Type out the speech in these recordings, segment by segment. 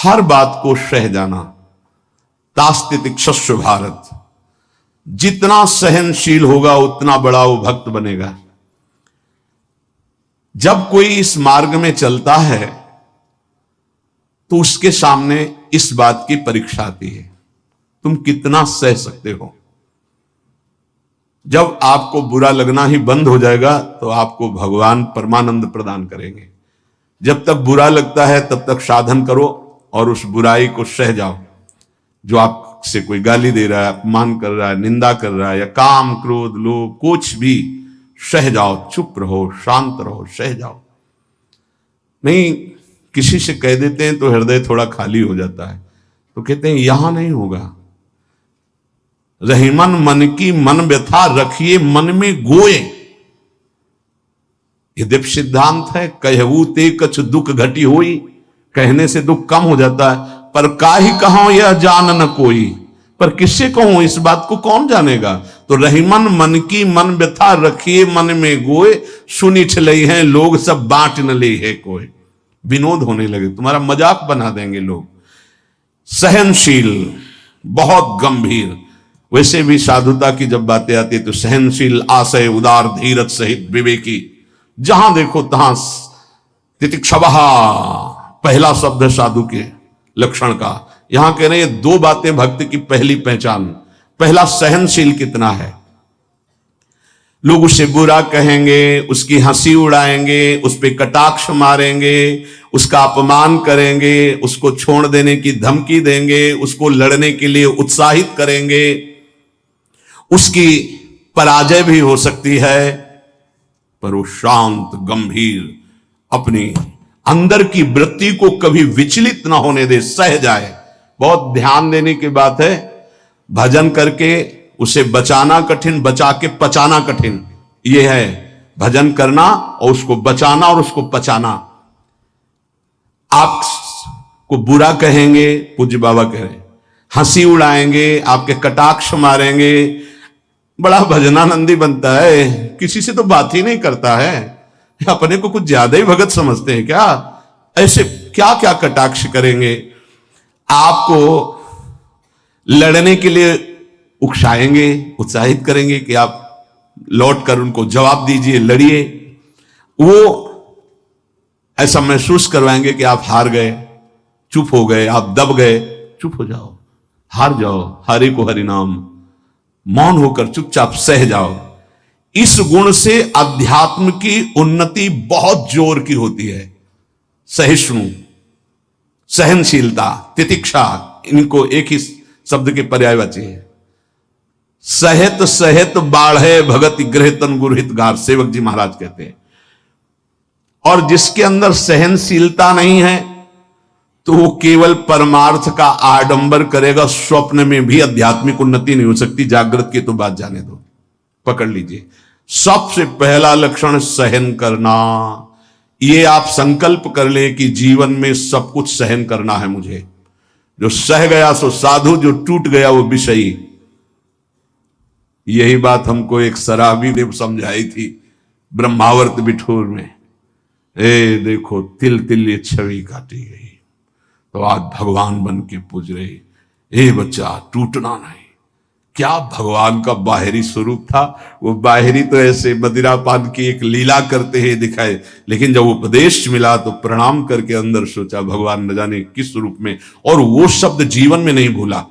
हर बात को सह जाना। तास्तितिक्षस्व भारत, जितना सहनशील होगा उतना बड़ा वो भक्त बनेगा। जब कोई इस मार्ग में चलता है तो उसके सामने इस बात की परीक्षा आती है, तुम कितना सह सकते हो। जब आपको बुरा लगना ही बंद हो जाएगा तो आपको भगवान परमानंद प्रदान करेंगे। जब तक बुरा लगता है तब तक साधन करो और उस बुराई को सह जाओ। जो आपसे कोई गाली दे रहा है, अपमान कर रहा है, निंदा कर रहा है, या काम क्रोध लोभ कुछ भी, सह जाओ, चुप रहो, शांत रहो, सह जाओ। नहीं, किसी से कह देते हैं तो हृदय थोड़ा खाली हो जाता है, तो कहते हैं यहां नहीं होगा। रहीमन मन की मन व्यथा रखिए मन में गोए, ये दिव्य सिद्धांत है। कहू ते कछ दुख घटी होई, कहने से दुख कम हो जाता है। पर काहि कहो यह जान न कोई, पर किससे कहूं, इस बात को कौन जानेगा। तो रहीमन मन की मन व्यथा रखिए मन में गोए, सुनी छलई हैं लोग सब बांट न ले है कोई। विनोद होने लगे, तुम्हारा मजाक बना देंगे लोग। सहनशील, बहुत गंभीर। वैसे भी साधुता की जब बातें आती है तो सहनशील, आशय, उदार, धीरज सहित विवेकी, जहां देखो तहां तितिक्षवः पहला शब्द है साधु के लक्षण का। यहां कह रहे हैं दो बातें भक्त की पहली पहचान। पहला, सहनशील कितना है। लोग उसे बुरा कहेंगे, उसकी हंसी उड़ाएंगे, उस पर कटाक्ष मारेंगे, उसका अपमान करेंगे, उसको छोड़ देने की धमकी देंगे, उसको लड़ने के लिए उत्साहित करेंगे, उसकी पराजय भी हो सकती है, पर वो शांत गंभीर, अपनी अंदर की वृत्ति को कभी विचलित ना होने दे, सह जाए। बहुत ध्यान देने की बात है। भजन करके उसे बचाना कठिन, बचा के पचाना कठिन, यह है भजन करना और उसको बचाना और उसको पचाना। आपको बुरा कहेंगे, पूज्य बाबा कह रहे, हंसी उड़ाएंगे, आपके कटाक्ष मारेंगे, बड़ा भजनानंदी बनता है, किसी से तो बात ही नहीं करता है, अपने को कुछ ज्यादा ही भगत समझते हैं क्या। ऐसे क्या क्या कटाक्ष करेंगे, आपको लड़ने के लिए उकसाएंगे, उत्साहित करेंगे कि आप लौट कर उनको जवाब दीजिए, लड़िए। वो ऐसा महसूस करवाएंगे कि आप हार गए, चुप हो गए, आप दब गए। चुप हो जाओ, हार जाओ, हरि को हरि नाम, मौन होकर चुपचाप सह जाओ। इस गुण से अध्यात्म की उन्नति बहुत जोर की होती है। सहिष्णु, सहनशीलता, तितिक्षा, इनको एक ही शब्द के पर्यायवाची है। सहित सहित बाढ़े भगत गृह तन गुरहित गार, सेवक जी महाराज कहते हैं। और जिसके अंदर सहनशीलता नहीं है तो वो केवल परमार्थ का आडंबर करेगा, स्वप्न में भी आध्यात्मिक उन्नति नहीं हो सकती। जागृत की तो बात जाने दो, पकड़ लीजिए। सबसे पहला लक्षण सहन करना। ये आप संकल्प कर ले कि जीवन में सब कुछ सहन करना है मुझे। जो सह गया सो साधु, जो टूट गया वो विषयी। यही बात हमको एक शराबी देव समझाई थी ब्रह्मावर्त बिठूर में। ए देखो, तिल तिल ये छवि काटी गई तो आज भगवान बन के पूज रही। ए बच्चा, टूटना नहीं। क्या भगवान का बाहरी स्वरूप था। वो बाहरी तो ऐसे मदिरा पान की एक लीला करते हुए दिखाए, लेकिन जब उपदेश मिला तो प्रणाम करके अंदर सोचा भगवान न जाने किस रूप में, और वो शब्द जीवन में नहीं भूला।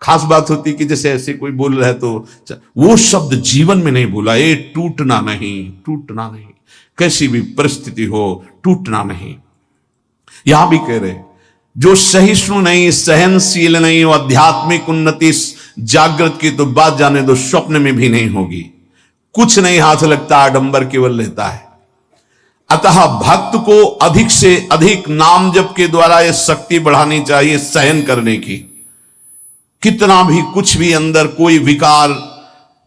खास बात होती कि जैसे ऐसे कोई बोल रहा है तो वो शब्द जीवन में नहीं भूला। ये टूटना नहीं, टूटना नहीं, कैसी भी परिस्थिति हो टूटना नहीं। यहां भी कह रहे जो सहिष्णु नहीं, सहनशील नहीं, वो आध्यात्मिक उन्नति जागृत की तो बात जाने दो, स्वप्न में भी नहीं होगी। कुछ नहीं हाथ लगता, आडंबर केवल रहता है। अतः भक्त को अधिक से अधिक नाम जप के द्वारा यह शक्ति बढ़ानी चाहिए सहन करने की। कितना भी कुछ भी अंदर कोई विकार,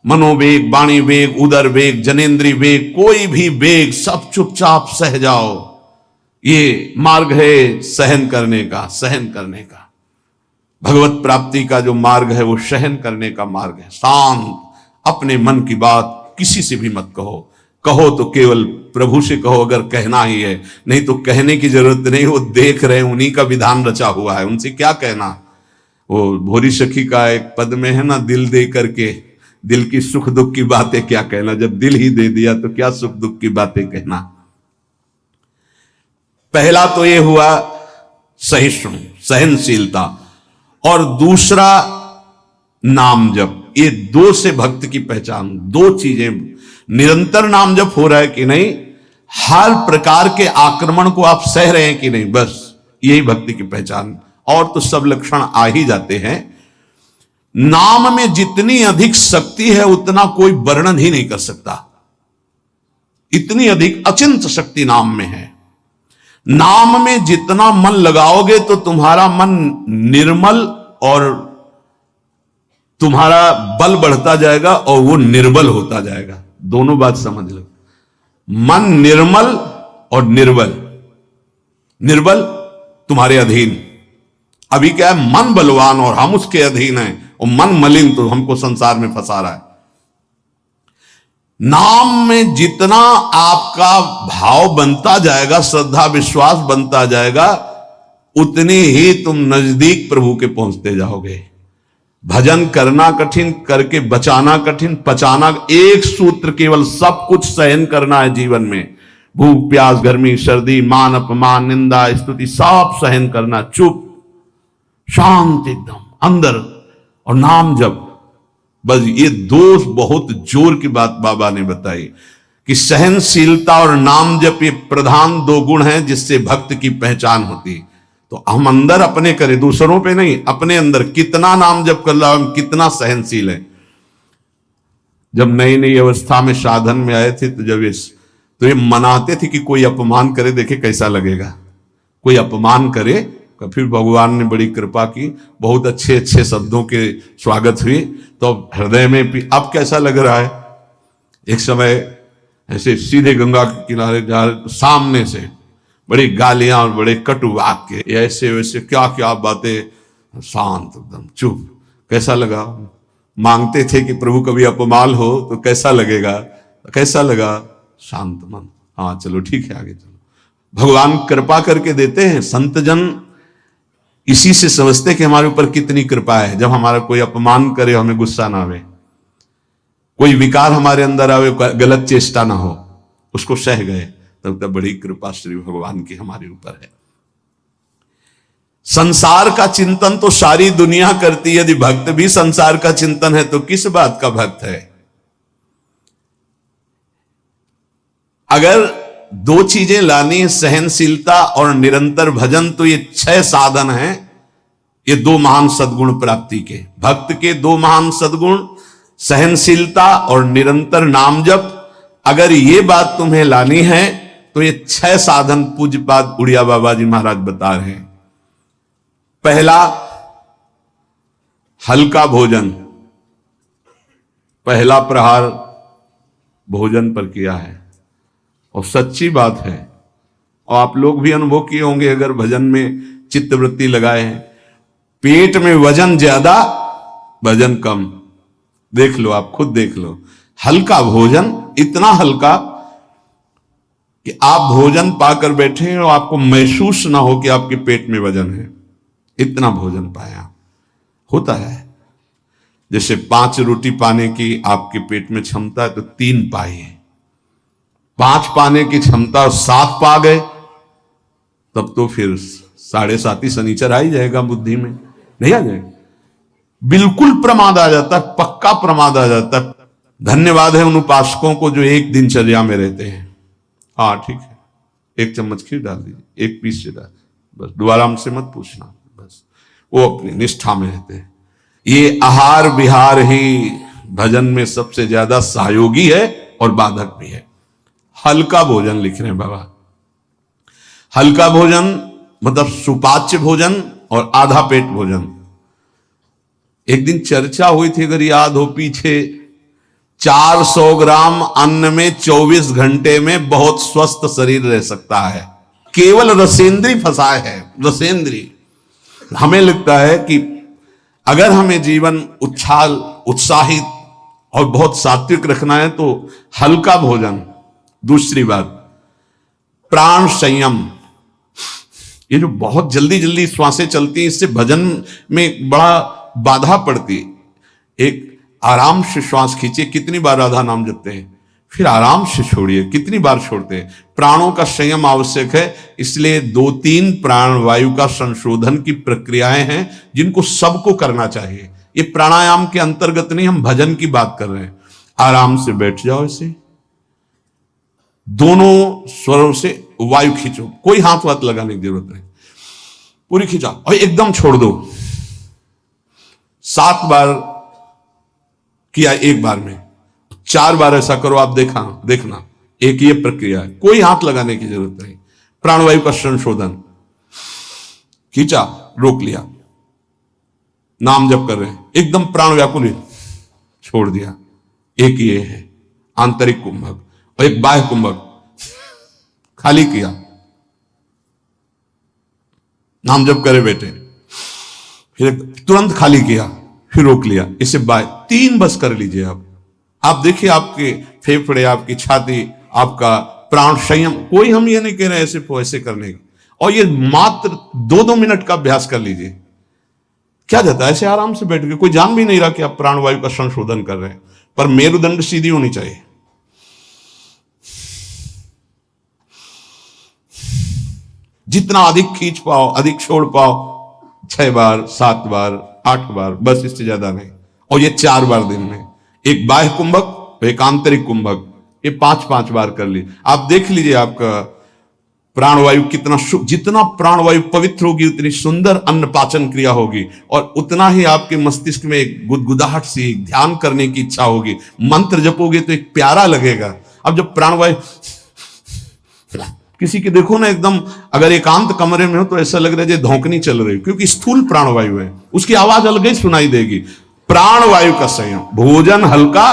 मनोवेग, वाणी वेग, उदर वेग, जनेन्द्रीय वेग, कोई भी वेग, सब चुपचाप सह जाओ। ये मार्ग है सहन करने का, सहन करने का। भगवत प्राप्ति का जो मार्ग है वो सहन करने का मार्ग है। शांत, अपने मन की बात किसी से भी मत कहो, कहो तो केवल प्रभु से कहो, अगर कहना ही है, नहीं तो कहने की जरूरत नहीं, वो देख रहे हैं, उन्हीं का विधान रचा हुआ है, उनसे क्या कहना। वो भोरी सखी का एक पद में है ना, दिल दे करके दिल की सुख दुख की बातें क्या कहना, जब दिल ही दे दिया तो क्या सुख दुख की बातें कहना। पहला तो ये हुआ सहिष्णु, सहनशीलता, और दूसरा नाम जप। ये दो से भक्त की पहचान, दो चीजें। निरंतर नाम जप हो रहा है कि नहीं, हर प्रकार के आक्रमण को आप सह रहे हैं कि नहीं, बस यही भक्ति की पहचान। और तो सब लक्षण आ ही जाते हैं। नाम में जितनी अधिक शक्ति है उतना कोई वर्णन ही नहीं कर सकता, इतनी अधिक अचिंत शक्ति नाम में है। नाम में जितना मन लगाओगे तो तुम्हारा मन निर्मल और तुम्हारा बल बढ़ता जाएगा और वो निर्बल होता जाएगा। दोनों बात समझ लो, मन निर्मल और निर्बल। निर्बल तुम्हारे अधीन। अभी क्या है, मन बलवान और हम उसके अधीन हैं, और मन मलिन तो हमको संसार में फंसा रहा है। नाम में जितना आपका भाव बनता जाएगा, श्रद्धा विश्वास बनता जाएगा, उतनी ही तुम नजदीक प्रभु के पहुंचते जाओगे। भजन करना कठिन, करके बचाना कठिन, पचाना एक सूत्र केवल, सब कुछ सहन करना है जीवन में। भूख प्यास गर्मी सर्दी मान अपमान निंदा स्तुति सब सहन करना, चुप शांत एकदम अंदर, और नाम जप। बस ये दो बहुत जोर की बात बाबा ने बताई कि सहनशीलता और नाम जप ये प्रधान दो गुण हैं जिससे भक्त की पहचान होती। तो हम अंदर अपने करें, दूसरों पे नहीं, अपने अंदर कितना नाम जप कर रहा, हम कितना सहनशील है। जब नई नई अवस्था में साधन में आए थे तो ये मनाते थे कि कोई अपमान करे, देखे कैसा लगेगा। कोई अपमान करे, फिर भगवान ने बड़ी कृपा की, बहुत अच्छे अच्छे शब्दों के स्वागत हुई, तो हृदय में भी अब कैसा लग रहा है। एक समय ऐसे सीधे गंगा के किनारे जा, सामने से बड़ी गालियां और बड़े कटु वाक्य, ऐसे वैसे क्या क्या बातें, शांत एकदम चुप। कैसा लगा। मांगते थे कि प्रभु कभी अपमान हो तो कैसा लगेगा, कैसा लगा, शांत मन। हाँ चलो ठीक है, आगे चलो। भगवान कृपा करके देते हैं। संत जन इसी से समझते कि हमारे ऊपर कितनी कृपा है। जब हमारा कोई अपमान करे, हमें गुस्सा ना आवे, कोई विकार हमारे अंदर आवे, गलत चेष्टा ना हो, उसको सह गए, तब बड़ी कृपा श्री भगवान की हमारे ऊपर है। संसार का चिंतन तो सारी दुनिया करती है, यदि भक्त भी संसार का चिंतन है तो किस बात का भक्त है। अगर दो चीजें लानी है, सहनशीलता और निरंतर भजन, तो ये 6 साधन हैं। ये 2 महान सद्गुण प्राप्ति के, भक्त के 2 महान सद्गुण, सहनशीलता और निरंतर नाम जप। अगर ये बात तुम्हें लानी है तो ये 6 साधन पूज्यपाद उड़िया बाबा जी महाराज बता रहे हैं। पहला, हल्का भोजन। पहला प्रहार भोजन पर किया है, और सच्ची बात है, और आप लोग भी अनुभव किए होंगे अगर भजन में चित्तवृत्ति लगाए हैं। पेट में वजन ज्यादा, भजन कम। देख लो, आप खुद देख लो। हल्का भोजन, इतना हल्का कि आप भोजन पाकर बैठे हैं और आपको महसूस ना हो कि आपके पेट में वजन है, इतना भोजन पाया। होता है जैसे 5 रोटी पाने की आपके पेट में क्षमता है तो 3 पाइए, 5 पाने की क्षमता और 7 पा गए, तब तो फिर 7.5 शनिचर आ ही जाएगा बुद्धि में, नहीं आ जाएगा। बिल्कुल प्रमाद आ जाता है, पक्का प्रमाद आ जाता है। धन्यवाद है उन उपासकों को जो एक दिनचर्या में रहते हैं। हाँ ठीक है, 1 चम्मच खीर डाल दीजिए, 1 पीस से डाल, बस दोबारा हमसे मत पूछना, बस वो अपनी निष्ठा में रहते हैं। ये आहार विहार ही भजन में सबसे ज्यादा सहयोगी है और बाधक भी है। हल्का भोजन लिख रहे हैं बाबा। हल्का भोजन मतलब सुपाच्य भोजन और आधा पेट भोजन। एक दिन चर्चा हुई थी, अगर याद हो पीछे, 400 ग्राम अन्न में 24 घंटे में बहुत स्वस्थ शरीर रह सकता है। केवल रसेंद्री फंसाए है, रसेंद्री। हमें लगता है कि अगर हमें जीवन उछाल उत्साहित और बहुत सात्विक रखना है तो हल्का भोजन, दूसरी बात, प्राण संयम। ये जो बहुत जल्दी जल्दी श्वासें चलती हैं, इससे भजन में बड़ा बाधा पड़ती है। एक आराम से श्वास खींचिए, कितनी बार राधा नाम जपते हैं, फिर आराम से छोड़िए, कितनी बार छोड़ते हैं। प्राणों का संयम आवश्यक है, इसलिए 2-3 प्राण वायु का संशोधन की प्रक्रियाएं हैं जिनको सबको करना चाहिए। ये प्राणायाम के अंतर्गत नहीं, हम भजन की बात कर रहे हैं। आराम से बैठ जाओ, ऐसे दोनों स्वरों से वायु खींचो, कोई हाथ वाथ लगाने की जरूरत नहीं, पूरी खींचा और एकदम छोड़ दो। 7 बार किया एक बार में, 4 बार ऐसा करो, आप देखना एक ये प्रक्रिया है, कोई हाथ लगाने की जरूरत नहीं। प्राणवायु का संशोधन, खींचा, रोक लिया, नाम जप कर रहे हैं, एकदम प्राण व्याकुलित, छोड़ दिया। एक ये है आंतरिक कुंभक, और एक बाह्य कुंभक, खाली किया, नाम जप करे बैठे, फिर तुरंत खाली किया, फिर रोक लिया, इसे बाह्य 3 बस कर लीजिए। आप देखिए आपके फेफड़े, आपकी छाती, आपका प्राण संयम, कोई हम ये नहीं कह रहे ऐसे करने की, और ये मात्र 2-2 मिनट का अभ्यास कर लीजिए। क्या जाता है ऐसे आराम से बैठ के, कोई जान भी नहीं रहा कि आप प्राणवायु का संशोधन कर रहे हैं, पर मेरुदंड सीधी होनी चाहिए। जितना अधिक खींच पाओ, अधिक छोड़ पाओ, 6 बार, 7 बार, 8 बार, बस, इससे ज्यादा नहीं। और ये 4 बार दिन में, एक बाह्य कुंभक, एक आंतरिक कुंभक, ये 5-5 बार कर ली। आप देख लीजिए आपका प्राणवायु कितना, जितना प्राणवायु पवित्र होगी उतनी सुंदर अन्न पाचन क्रिया होगी, और उतना ही आपके मस्तिष्क में एक गुदगुदाहट सी, ध्यान करने की इच्छा होगी। मंत्र जपोगे तो एक प्यारा लगेगा। अब जब प्राणवायु किसी की देखो ना, एकदम अगर एकांत कमरे में हो तो ऐसा लग रहा है जैसे धौंकनी चल रही, क्योंकि स्थूल प्राणवायु है, उसकी आवाज अलग ही सुनाई देगी। प्राणवायु का संयम, भोजन हल्का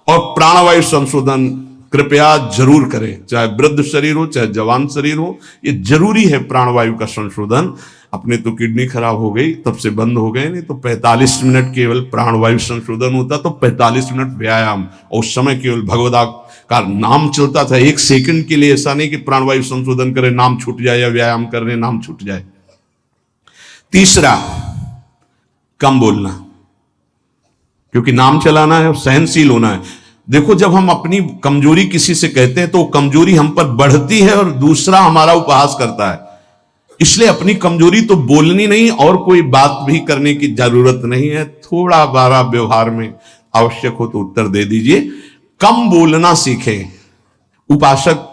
और प्राणवायु संशोधन कृपया जरूर करें, चाहे वृद्ध शरीर हो चाहे जवान शरीर हो, ये जरूरी है प्राणवायु का संशोधन। अपने तो किडनी खराब हो गई, तब से बंद हो गए, नहीं तो 45 मिनट केवल प्राणवायु संशोधन होता, तो 45 मिनट व्यायाम, और उस समय केवल भगवदा का नाम चलता था। 1 सेकंड के लिए ऐसा नहीं कि प्राणवायु संशोधन करे, नाम छूट जाए, या व्यायाम करने नाम छूट जाए। तीसरा, कम बोलना, क्योंकि नाम चलाना है और सहनशील होना है। देखो, जब हम अपनी कमजोरी किसी से कहते हैं तो कमजोरी हम पर बढ़ती है और दूसरा हमारा उपहास करता है। इसलिए अपनी कमजोरी तो बोलनी नहीं, और कोई बात भी करने की जरूरत नहीं है। थोड़ा बारा व्यवहार में आवश्यक हो तो उत्तर दे दीजिए, कम बोलना सीखें। उपासक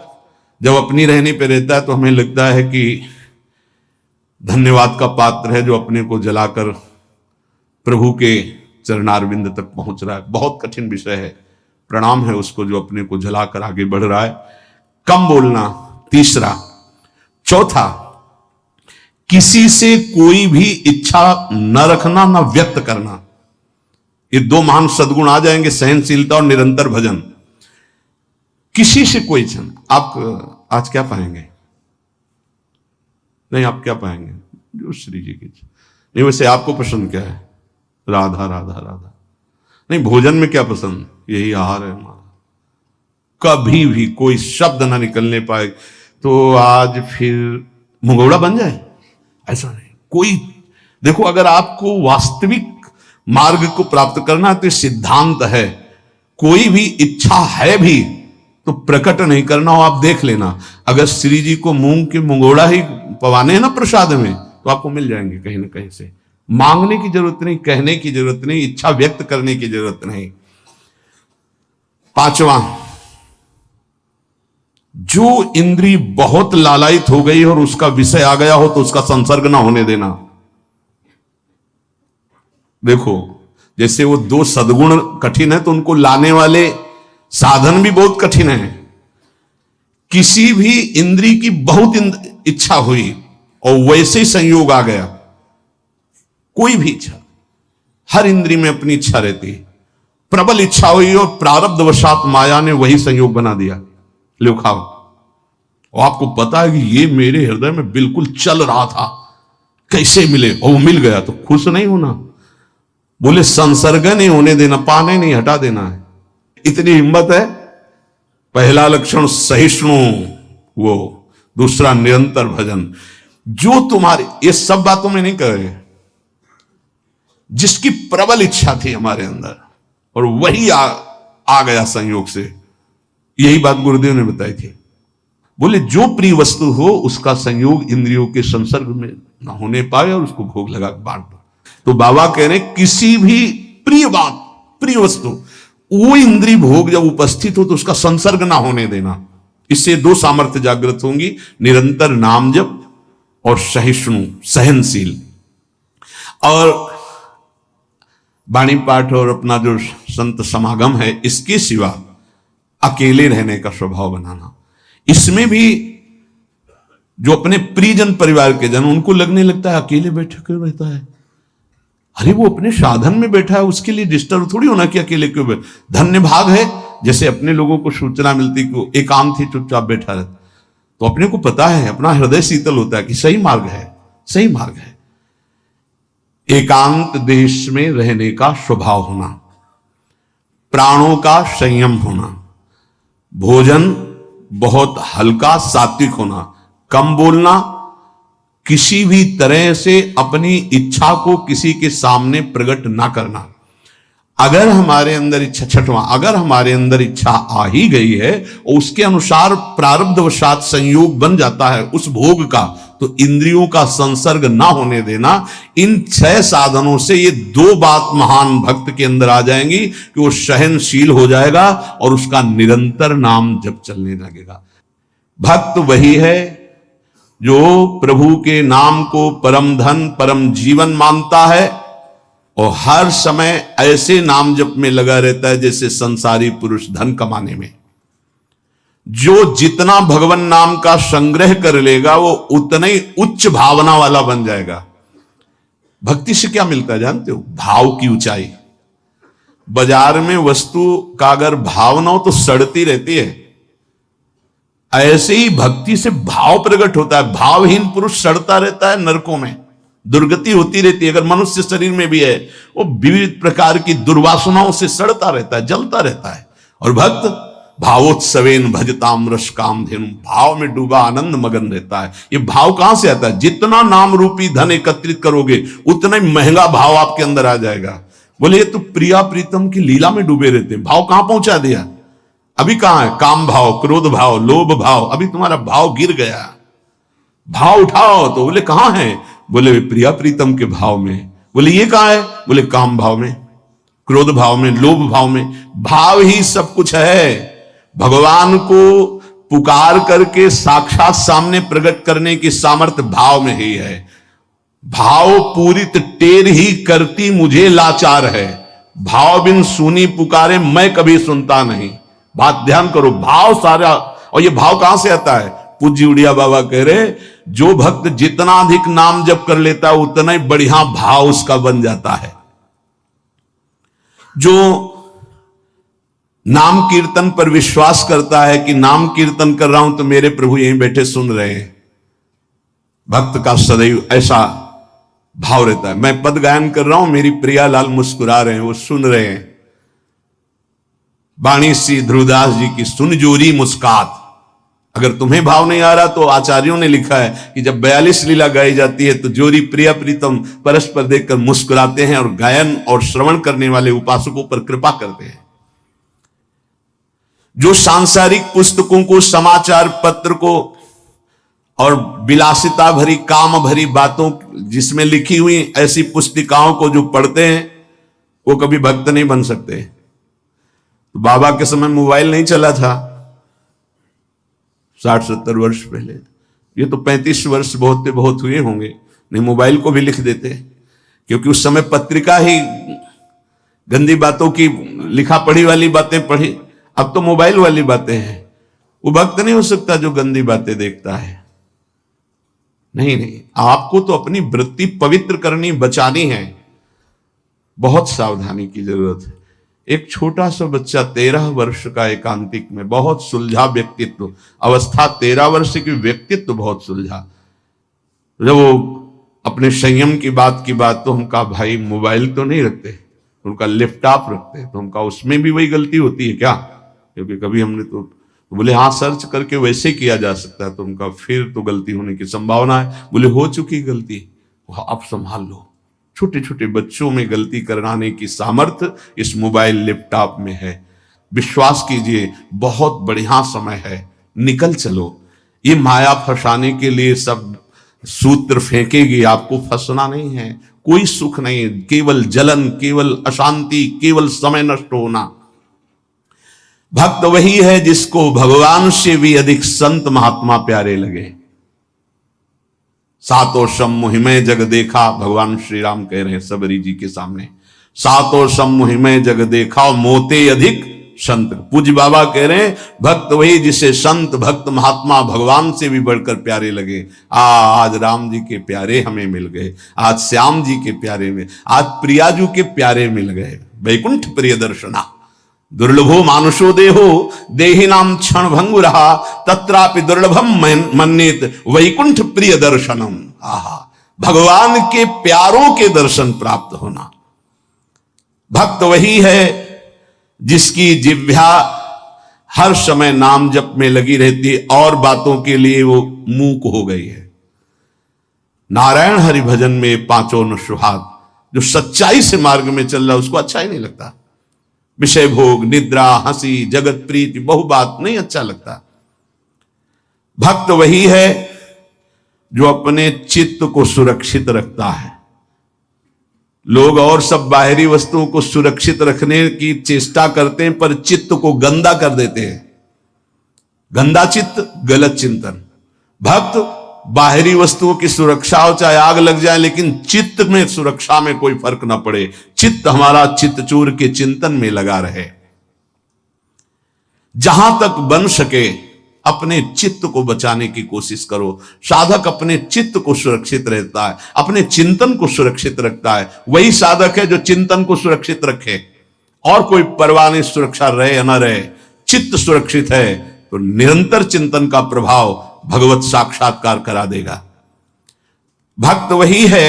जब अपनी रहने पे रहता है तो हमें लगता है कि धन्यवाद का पात्र है जो अपने को जलाकर प्रभु के चरणारविंद तक पहुंच रहा है। बहुत कठिन विषय है, प्रणाम है उसको जो अपने को जलाकर आगे बढ़ रहा है। कम बोलना, तीसरा। चौथा, किसी से कोई भी इच्छा न रखना, न व्यक्त करना। ये 2 महान सद्गुण आ जाएंगे, सहनशीलता और निरंतर भजन। किसी से कोई इच्छा, आप आज क्या पाएंगे? नहीं, आप क्या पाएंगे? जो श्री जी की इच्छा। नहीं, वैसे आपको पसंद क्या है? राधा राधा राधा। नहीं, भोजन में क्या पसंद? यही आहार है हमारा। कभी भी कोई शब्द ना निकलने पाए तो आज फिर मुंगौड़ा बन जाए, ऐसा नहीं। कोई देखो, अगर आपको वास्तविक मार्ग को प्राप्त करना तो सिद्धांत है, कोई भी इच्छा है भी तो प्रकट नहीं करना हो। आप देख लेना, अगर श्री जी को मूंग के मुंगौड़ा ही पवाने हैं ना प्रसाद में, तो आपको मिल जाएंगे कहीं ना कहीं से। मांगने की जरूरत नहीं, कहने की जरूरत नहीं, इच्छा व्यक्त करने की जरूरत नहीं। 5वां, जो इंद्री बहुत लालायित हो गई और उसका विषय आ गया हो तो उसका संसर्ग ना होने देना। देखो, जैसे वो 2 सद्गुण कठिन है तो उनको लाने वाले साधन भी बहुत कठिन है। किसी भी इंद्री की बहुत इच्छा हुई और वैसे ही संयोग आ गया, कोई भी इच्छा, हर इंद्री में अपनी इच्छा रहती है। प्रबल इच्छा हुई और प्रारब्धवशात माया ने वही संयोग बना दिया, लो खाओ। और आपको पता है कि ये मेरे हृदय में बिल्कुल चल रहा था, कैसे मिले, और वो मिल गया, तो खुश नहीं होना। बोले संसर्ग नहीं होने देना, पाने नहीं, हटा देना है। इतनी हिम्मत है पहला लक्षण सहिष्णु, वो दूसरा निरंतर भजन। जो तुम्हारे, ये सब बातों में नहीं कह रहे, जिसकी प्रबल इच्छा थी हमारे अंदर और वही आ गया संयोग से, यही बात गुरुदेव ने बताई थी। बोले जो प्रिय वस्तु हो उसका संयोग इंद्रियों के संसर्ग में ना होने पाए और उसको भोग लगा बांट दो। तो बाबा कह रहे किसी भी प्रिय बात, प्रिय वस्तु, वो इंद्रिय भोग जब उपस्थित हो तो उसका संसर्ग ना होने देना। इससे दो सामर्थ्य जागृत होंगी, निरंतर नाम जप और सहिष्णु, सहनशील। और वाणी पाठ और अपना जो संत समागम है, इसके सिवा अकेले रहने का स्वभाव बनाना। इसमें भी जो अपने प्रियजन परिवार के जन, उनको लगने लगता है अकेले बैठे क्यों रहता है, अरे वो अपने साधन में बैठा है, उसके लिए डिस्टर्ब थोड़ी होना कि अकेले क्यों बैठे। धन्य भाग है जैसे अपने लोगों को सूचना मिलती कि वो एकांत ही चुपचाप बैठा रहता, तो अपने को पता है, अपना हृदय शीतल होता है कि सही मार्ग है, सही मार्ग है। एकांत देश में रहने का स्वभाव होना, प्राणों का संयम होना, भोजन बहुत हल्का सात्विक होना, कम बोलना, किसी भी तरह से अपनी इच्छा को किसी के सामने प्रकट ना करना। अगर हमारे अंदर इच्छा, छठवां, अगर हमारे अंदर इच्छा आ ही गई है और उसके अनुसार प्रारब्धवशात संयोग बन जाता है उस भोग का, तो इंद्रियों का संसर्ग ना होने देना। इन 6 साधनों से ये 2 बात महान भक्त के अंदर आ जाएंगी कि वो सहनशील हो जाएगा और उसका निरंतर नाम जप चलने लगेगा। भक्त वही है जो प्रभु के नाम को परम धन, परम जीवन मानता है और हर समय ऐसे नाम जप में लगा रहता है जैसे संसारी पुरुष धन कमाने में। जो जितना भगवान नाम का संग्रह कर लेगा वो उतना ही उच्च भावना वाला बन जाएगा। भक्ति से क्या मिलता है जानते हो? भाव की ऊंचाई। बाजार में वस्तु का अगर भाव ना हो तो सड़ती रहती है, ऐसे ही भक्ति से भाव प्रकट होता है। भावहीन पुरुष सड़ता रहता है, नरकों में दुर्गति होती रहती है। अगर मनुष्य शरीर में भी है, वो विविध प्रकार की दुर्वासनाओं से सड़ता रहता है, जलता रहता है। और भक्त भावोत्सवेन भजताम रस काम धेनु, भाव में डूबा आनंद मगन रहता है। ये भाव कहां से आता है? जितना नाम रूपी धन एकत्रित करोगे उतना ही महंगा भाव आपके अंदर आ जाएगा। बोले ये तो प्रिया प्रीतम की लीला में डूबे रहते हैं, भाव कहां पहुंचा दिया? अभी कहां है? काम भाव, क्रोध भाव, लोभ भाव, अभी तुम्हारा भाव गिर गया। भाव उठाओ तो बोले कहां है? बोले प्रिया प्रीतम के भाव में। बोले ये कहां है? बोले काम भाव में, क्रोध भाव में, लोभ भाव में। भाव ही सब कुछ है। भगवान को पुकार करके साक्षात सामने प्रकट करने की सामर्थ्य भाव में ही है। भाव पूरित टेर ही करती मुझे लाचार है, भाव बिन सुनी पुकारे मैं कभी सुनता नहीं। बात ध्यान करो, भाव सारा। और ये भाव कहां से आता है? पूज्य उड़िया बाबा कह रहे जो भक्त जितना अधिक नाम जप कर लेता है उतना ही बढ़िया भाव उसका बन जाता है। जो नाम कीर्तन पर विश्वास करता है कि नाम कीर्तन कर रहा हूं तो मेरे प्रभु यहीं बैठे सुन रहे हैं, भक्त का सदैव ऐसा भाव रहता है। मैं पद गायन कर रहा हूं, मेरी प्रियालाल मुस्कुरा रहे हैं, वो सुन रहे हैं। बाणी सी ध्रुवदास जी की सुन जोरी मुस्कात। अगर तुम्हें भाव नहीं आ रहा तो आचार्यों ने लिखा है कि जब 42 लीला गाई जाती है तो जोरी प्रिया प्रीतम परस्पर देखकर मुस्कुराते हैं और गायन और श्रवण करने वाले उपासकों पर कृपा करते हैं। जो सांसारिक पुस्तकों को, समाचार पत्र को और विलासिता भरी, काम भरी बातों जिसमें लिखी हुई ऐसी पुस्तिकाओं को जो पढ़ते हैं वो कभी भक्त नहीं बन सकते। तो बाबा के समय मोबाइल नहीं चला था 60-70 वर्ष पहले। ये तो 35 वर्ष बहुत हुए होंगे, नहीं मोबाइल को भी लिख देते, क्योंकि उस समय पत्रिका ही गंदी बातों की लिखा पढ़ी वाली बातें पढ़ी। अब तो मोबाइल वाली बातें हैं। वो भक्त नहीं हो सकता जो गंदी बातें देखता है। नहीं, आपको तो अपनी वृत्ति पवित्र करनी, बचानी है। बहुत सावधानी की जरूरत है। एक छोटा सा बच्चा 13 वर्ष का, एकांतिक में, बहुत सुलझा व्यक्तित्व, अवस्था 13 वर्ष की, व्यक्तित्व बहुत सुलझा। जब वो अपने संयम की बात तो हम कहा भाई मोबाइल तो नहीं रखते, उनका लैपटॉप रखते, तो हम कहा उसमें भी वही गलती होती है क्या? क्योंकि कभी हमने तो तो बोले हाँ सर्च करके वैसे किया जा सकता है। तो उनका फिर तो गलती होने की संभावना है। बोले हो चुकी गलती, आप संभाल लो। छोटे छोटे बच्चों में गलती कराने की सामर्थ्य इस मोबाइल लैपटॉप में है। विश्वास कीजिए बहुत बढ़िया समय है, निकल चलो। ये माया फंसाने के लिए सब सूत्र फेंकेगी, आपको फंसना नहीं है। कोई सुख नहीं, केवल जलन, केवल अशांति, केवल समय नष्ट होना। भक्त वही है जिसको भगवान से भी अधिक संत महात्मा प्यारे लगे। सातों सम्मोहिमय जग देखा, भगवान श्री राम कह रहे हैं सबरी जी के सामने, सातों सम्मोहिमय जग देखा मोते अधिक संत। पूज्य बाबा कह रहे हैं भक्त वही जिसे संत भक्त महात्मा भगवान से भी बढ़कर प्यारे लगे। आज राम जी के प्यारे हमें मिल गए, आज श्याम जी के प्यारे में, आज प्रियाजू के प्यारे मिल गए। वैकुंठ प्रिय दर्शना दुर्लभो मानुषो देहो देहि नाम क्षण भंगु रहा तत्रापि दुर्लभम मन्येत वैकुंठ प्रिय दर्शनम। आहा, भगवान के प्यारों के दर्शन प्राप्त होना। भक्त वही है जिसकी जिह्वा हर समय नाम जप में लगी रहती, और बातों के लिए वो मूक हो गई है। नारायण हरि भजन में पांचों न सुहाग, जो सच्चाई से मार्ग में चल रहा उसको अच्छा ही नहीं लगता। विषय भोग, निद्रा, हंसी, जगत प्रीति, बहु बात नहीं अच्छा लगता। भक्त वही है जो अपने चित्त को सुरक्षित रखता है। लोग और सब बाहरी वस्तुओं को सुरक्षित रखने की चेष्टा करते हैं, पर चित्त को गंदा कर देते हैं। गंदा चित्त, गलत चिंतन। भक्त बाहरी वस्तुओं की सुरक्षा हो, चाहे आग लग जाए, लेकिन चित्त में सुरक्षा में कोई फर्क ना पड़े। चित्त हमारा चित्तचूर के चिंतन में लगा रहे। जहां तक बन सके अपने चित्त को बचाने की कोशिश करो। साधक अपने चित्त को सुरक्षित रहता है, अपने चिंतन को सुरक्षित रखता है। वही साधक है जो चिंतन को सुरक्षित रखे, और कोई परवाह नहीं सुरक्षा रहे या ना रहे। चित्त सुरक्षित है तो निरंतर चिंतन का प्रभाव भगवत साक्षात्कार करा देगा। भक्त वही है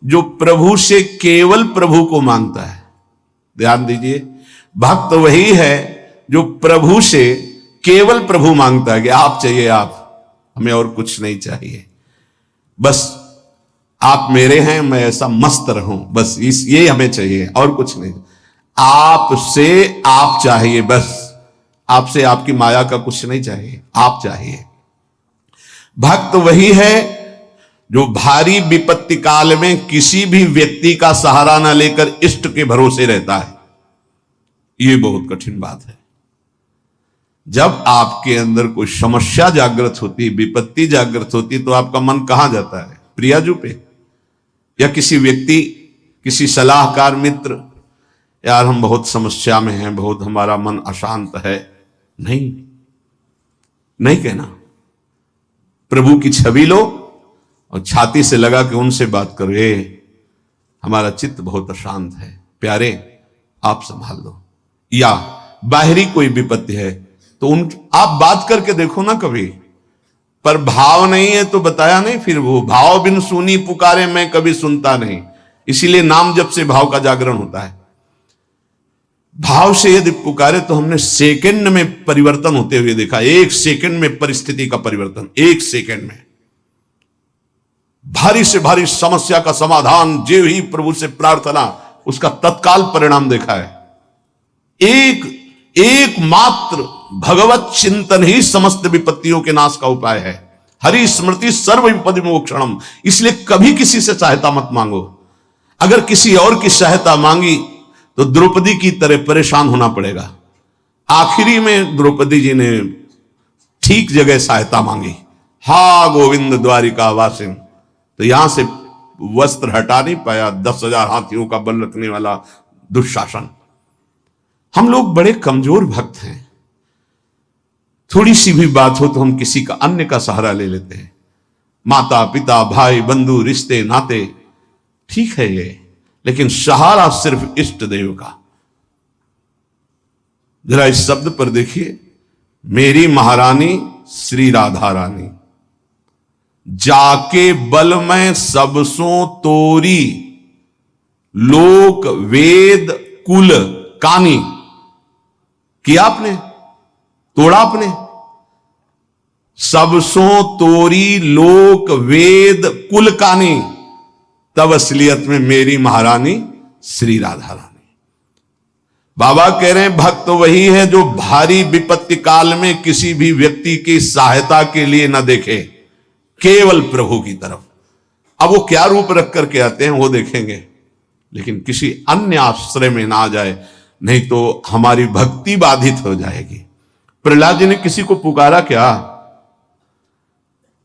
जो प्रभु से केवल प्रभु को मांगता है। ध्यान दीजिए, भक्त वही है जो प्रभु से केवल प्रभु मांगता है कि आप चाहिए आप, हमें और कुछ नहीं चाहिए। बस आप मेरे हैं, मैं ऐसा मस्त रहूं, बस ये हमें चाहिए और कुछ नहीं। आपसे आप चाहिए, बस आपसे आपकी माया का कुछ नहीं चाहिए, आप चाहिए। भक्त वही है जो भारी विपत्ति काल में किसी भी व्यक्ति का सहारा न लेकर इष्ट के भरोसे रहता है। यह बहुत कठिन बात है। जब आपके अंदर कोई समस्या जागृत होती, विपत्ति जागृत होती, तो आपका मन कहां जाता है? प्रियाजू पे, या किसी व्यक्ति, किसी सलाहकार मित्र, यार हम बहुत समस्या में हैं, बहुत हमारा मन अशांत है। नहीं, नहीं कहना। प्रभु की छवि लो और छाती से लगा के उनसे बात करो, हमारा चित्त बहुत अशांत है, प्यारे आप संभाल लो। या बाहरी कोई विपत्ति है तो आप बात करके देखो ना कभी, पर भाव नहीं है तो बताया नहीं। फिर वो भाव बिन सुनी पुकारे मैं कभी सुनता नहीं। इसीलिए नाम जप से भाव का जागरण होता है। भाव से यदि पुकारे तो हमने सेकंड में परिवर्तन होते हुए देखा। एक सेकंड में परिस्थिति का परिवर्तन, एक सेकंड में भारी से भारी समस्या का समाधान, जो ही प्रभु से प्रार्थना, उसका तत्काल परिणाम देखा है। एक मात्र भगवत चिंतन ही समस्त विपत्तियों के नाश का उपाय है। हरि स्मृति सर्व विपदि मोक्षणम। इसलिए कभी किसी से सहायता मत मांगो। अगर किसी और की सहायता मांगी तो द्रौपदी की तरह परेशान होना पड़ेगा। आखिरी में द्रौपदी जी ने ठीक जगह सहायता मांगी। हा गोविंद द्वारिका वासिन, तो यहां से वस्त्र हटा नहीं पाया 10,000 हाथियों का बल रखने वाला दुशासन। हम लोग बड़े कमजोर भक्त हैं। थोड़ी सी भी बात हो तो हम किसी का, अन्य का सहारा ले लेते हैं। माता पिता भाई बंधु रिश्ते नाते ठीक है ये, लेकिन सहारा सिर्फ इष्ट देव का। जरा इस शब्द पर देखिए, मेरी महारानी श्री राधा रानी, जाके बल में सबसों तोरी, लोक वेद कुल कानी। किया आपने? तोड़ा आपने। सबसो तोरी लोक वेद कुल कानी, तब असलियत में मेरी महारानी श्री राधा रानी। बाबा कह रहे हैं भक्त वही है जो भारी विपत्ति काल में किसी भी व्यक्ति की सहायता के लिए न देखे, केवल प्रभु की तरफ। अब वो क्या रूप रख करके आते हैं वो देखेंगे, लेकिन किसी अन्य आश्रय में ना आ जाए, नहीं तो हमारी भक्ति बाधित हो जाएगी। प्रहलाद जी ने किसी को पुकारा क्या?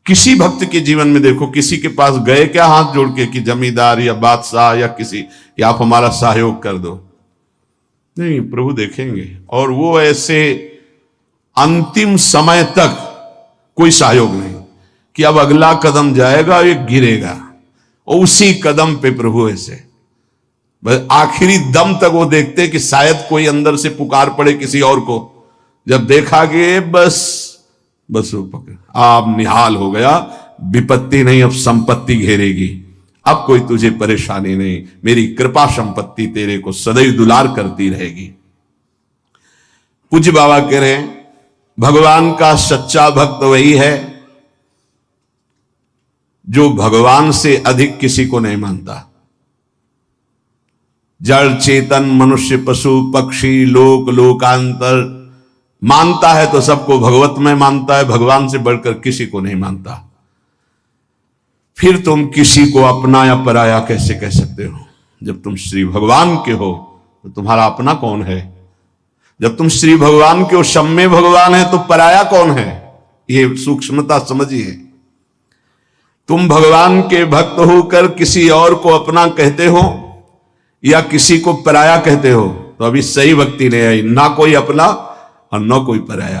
किसी भक्त के जीवन में देखो, किसी के पास गए क्या हाथ जोड़ के कि जमींदार या बादशाह या किसी कि आप हमारा सहयोग कर दो? नहीं, प्रभु देखेंगे। और वो ऐसे अंतिम समय तक कोई सहयोग नहीं कि अब अगला कदम जाएगा ये गिरेगा, और उसी कदम पे प्रभु ऐसे बस आखिरी दम तक वो देखते कि शायद कोई अंदर से पुकार पड़े किसी और को। जब देखा कि बस वो पकड़, आप निहाल हो गया, विपत्ति नहीं अब संपत्ति घेरेगी, अब कोई तुझे परेशानी नहीं, मेरी कृपा संपत्ति तेरे को सदैव दुलार करती रहेगी। पूज्य बाबा कह रहे हैं भगवान का सच्चा भक्त वही है जो भगवान से अधिक किसी को नहीं मानता। जड़ चेतन मनुष्य पशु पक्षी लोक लोकांतर मानता है तो सबको भगवत में मानता है, भगवान से बढ़कर किसी को नहीं मानता। फिर तुम किसी को अपना या पराया कैसे कह सकते हो? जब तुम श्री भगवान के हो तो तुम्हारा अपना कौन है? जब तुम श्री भगवान के हो, शम्य भगवान है, तो पराया कौन है? ये सूक्ष्मता समझिए। तुम भगवान के भक्त होकर किसी और को अपना कहते हो या किसी को पराया कहते हो, तो अभी सही भक्ति नहीं आई। ना कोई अपना और न कोई पराया।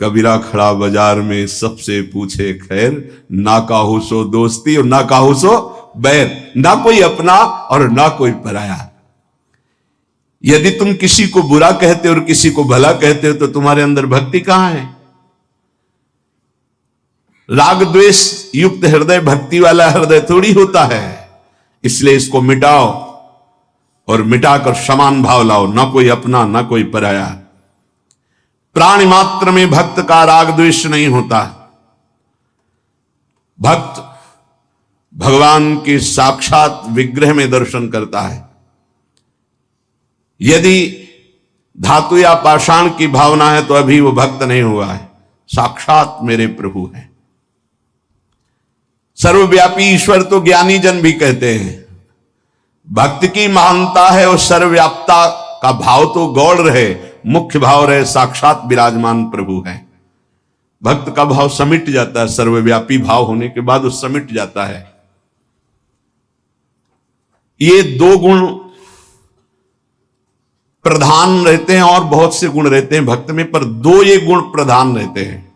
कबीरा खड़ा बाजार में सबसे पूछे खैर, ना काहू सो दोस्ती और ना काहू सो बैर, ना कोई अपना और ना कोई पराया। यदि तुम किसी को बुरा कहते हो और किसी को भला कहते हो तो तुम्हारे अंदर भक्ति कहां है? राग द्वेष युक्त हृदय भक्ति वाला हृदय थोड़ी होता है। इसलिए इसको मिटाओ और मिटाकर समान भाव लाओ, ना कोई अपना ना कोई पराया। प्राणी मात्र में भक्त का राग द्वेष नहीं होता। भक्त भगवान के साक्षात विग्रह में दर्शन करता है। यदि धातु या पाषाण की भावना है तो अभी वो भक्त नहीं हुआ है, साक्षात मेरे प्रभु हैं। सर्वव्यापी ईश्वर तो ज्ञानी जन भी कहते हैं। भक्त की महानता है और सर्वव्यापता का भाव तो गौड़ रहे, मुख्य भाव रहे साक्षात विराजमान प्रभु है। भक्त का भाव समिट जाता है, सर्वव्यापी भाव होने के बाद वो समिट जाता है। ये दो गुण प्रधान रहते हैं और बहुत से गुण रहते हैं भक्त में, पर दो ये गुण प्रधान रहते हैं।